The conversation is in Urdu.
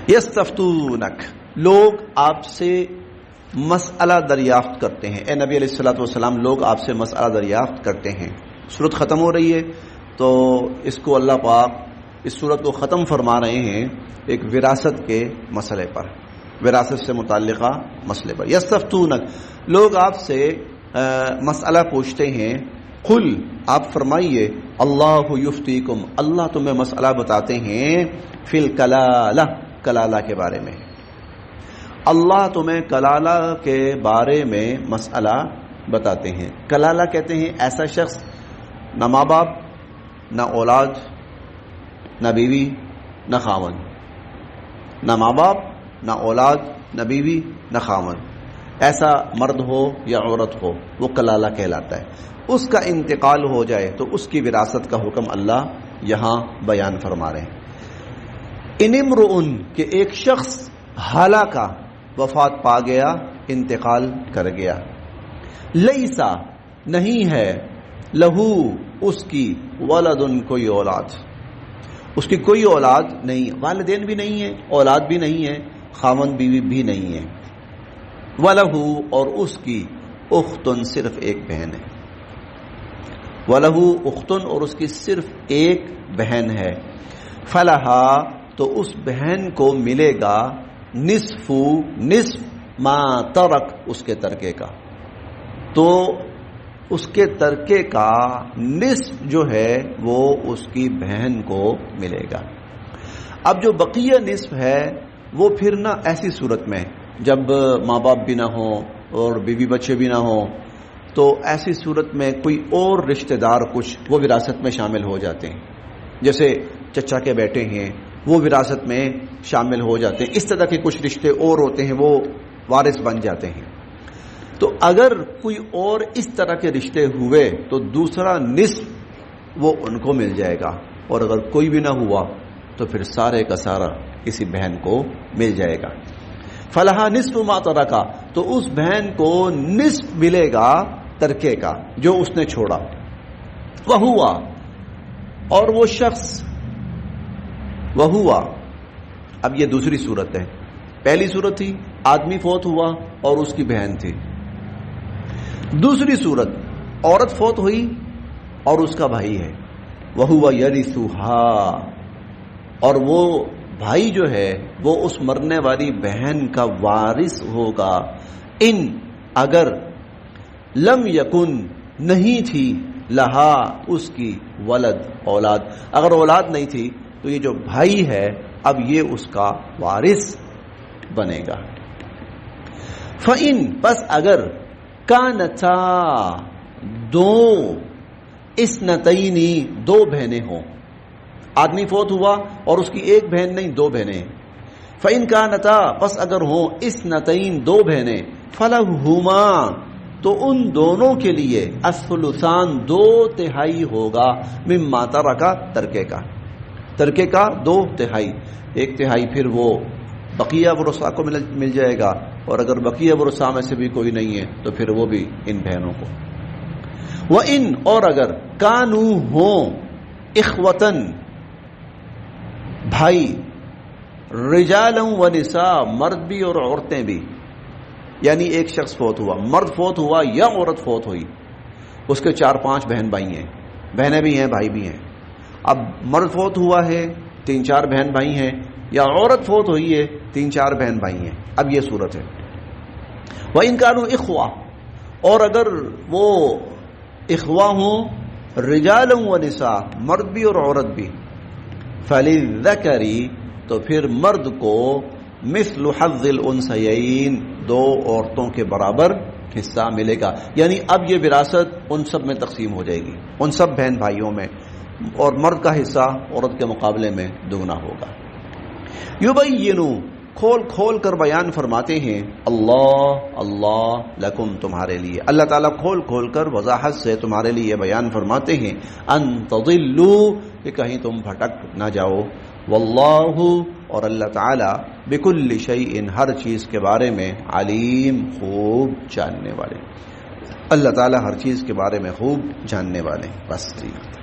یستفتونک، لوگ آپ سے مسئلہ دریافت کرتے ہیں. اے نبی علیہ الصلوۃ والسلام، لوگ آپ سے مسئلہ دریافت کرتے ہیں. سورت ختم ہو رہی ہے تو اس کو اللہ پاک اس سورت کو ختم فرما رہے ہیں ایک وراثت کے مسئلے پر، وراثت سے متعلقہ مسئلے پر. یستفتونک، لوگ آپ سے مسئلہ پوچھتے ہیں. قل، آپ فرمائیے، اللہ یفتیکم، اللہ تمہیں مسئلہ بتاتے ہیں، فی الکلالہ، کلالہ کے بارے میں. اللہ تمہیں کلالہ کے بارے میں مسئلہ بتاتے ہیں. کلالہ کہتے ہیں ایسا شخص نہ ماں باپ، نہ اولاد، نہ بیوی، نہ خاوند. نہ ماں باپ، نہ اولاد، نہ بیوی، نہ خاوند. ایسا مرد ہو یا عورت ہو، وہ کلالہ کہلاتا ہے. اس کا انتقال ہو جائے تو اس کی وراثت کا حکم اللہ یہاں بیان فرما رہے ہیں. ان امرؤن، کہ ایک شخص ہلاکا، وفات پا گیا، انتقال کر گیا. لیسا، نہیں ہے، لہو، اس کی، ولدن، کوئی اولاد، اس کی کوئی اولاد نہیں، والدین بھی نہیں ہے، اولاد بھی نہیں ہے، خاوند بیوی بھی نہیں ہے. ولہو، اور اس کی، اختن، صرف ایک بہن ہے. ولہو اختن، اور اس کی صرف ایک بہن ہے. فلہا، تو اس بہن کو ملے گا، نصف ما ترک، اس کے ترکے کا. تو اس کے ترکے کا نصف جو ہے وہ اس کی بہن کو ملے گا. اب جو بقیہ نصف ہے وہ پھر نہ ایسی صورت میں جب ماں باپ بھی نہ ہوں اور بیوی بچے بھی نہ ہوں، تو ایسی صورت میں کوئی اور رشتہ دار کچھ وہ وراثت میں شامل ہو جاتے ہیں. جیسے چچا کے بیٹے ہیں، وہ وراثت میں شامل ہو جاتے ہیں. اس طرح کے کچھ رشتے اور ہوتے ہیں، وہ وارث بن جاتے ہیں. تو اگر کوئی اور اس طرح کے رشتے ہوئے تو دوسرا نصف وہ ان کو مل جائے گا، اور اگر کوئی بھی نہ ہوا تو پھر سارے کا سارا کسی بہن کو مل جائے گا. فلہا نصف ما ترکا، تو اس بہن کو نصف ملے گا ترکے کا جو اس نے چھوڑا. وہوا، اور وہ شخص، وہوا، اب یہ دوسری صورت ہے. پہلی صورت تھی آدمی فوت ہوا اور اس کی بہن تھی. دوسری صورت عورت فوت ہوئی اور اس کا بھائی ہے. وہوا یرثھا، اور وہ بھائی جو ہے وہ اس مرنے والی بہن کا وارث ہوگا. ان، اگر، لم یکن، نہیں تھی، لہا، اس کی، ولد، اولاد، اگر اولاد نہیں تھی تو یہ جو بھائی ہے اب یہ اس کا وارث بنے گا. فَإِن، پس اگر، کانتا، دو، اثنتین، دو بہنیں ہوں. آدمی فوت ہوا اور اس کی ایک بہن نہیں، دو بہنیں. فَإِن کانتا، پس اگر ہوں، اثنتین، دو بہنیں، فَلَهُمَا، تو ان دونوں کے لیے، الثلثان، دو تہائی ہوگا، مما ترکا، ترکے کا. ترکے کا دو تہائی، ایک تہائی پھر وہ بقیہ ورثاء کو مل جائے گا، اور اگر بقیہ ورثاء میں سے بھی کوئی نہیں ہے تو پھر وہ بھی ان بہنوں کو. وَإِن، اور اگر، کانوا، ہوں، اخوتن، بھائی، رجالا ونساء، مرد بھی اور عورتیں بھی. یعنی ایک شخص فوت ہوا، مرد فوت ہوا یا عورت فوت ہوئی، اس کے 4-5 بہن بھائی ہیں، بہنیں بھی ہیں، بھائی بھی ہیں. اب مرد فوت ہوا ہے، 3-4 بہن بھائی ہیں، یا عورت فوت ہوئی ہے، 3-4 بہن بھائی ہیں. اب یہ صورت ہے. وَإِن كَانُوا إِخْوَةً، اور اگر وہ اخوا ہوں، رجالا ونساء، مرد بھی اور عورت بھی، فَلِلذَّكَرِ، تو پھر مرد کو، مثل حظ الانثیین، دو عورتوں کے برابر حصہ ملے گا. یعنی اب یہ وراثت ان سب میں تقسیم ہو جائے گی، ان سب بہن بھائیوں میں، اور مرد کا حصہ عورت کے مقابلے میں دگنا ہوگا. یبینو، کھول کھول کر بیان فرماتے ہیں، اللہ لکم، تمہارے لیے. اللہ تعالیٰ کھول کھول کر وضاحت سے تمہارے لیے بیان فرماتے ہیں، ان تضلوا، کہ کہیں تم بھٹک نہ جاؤ. واللہ، اور اللہ تعالیٰ، بکل شیء، ہر چیز کے بارے میں، علیم، خوب جاننے والے. اللہ تعالیٰ ہر چیز کے بارے میں خوب جاننے والے. بس ٹھیک.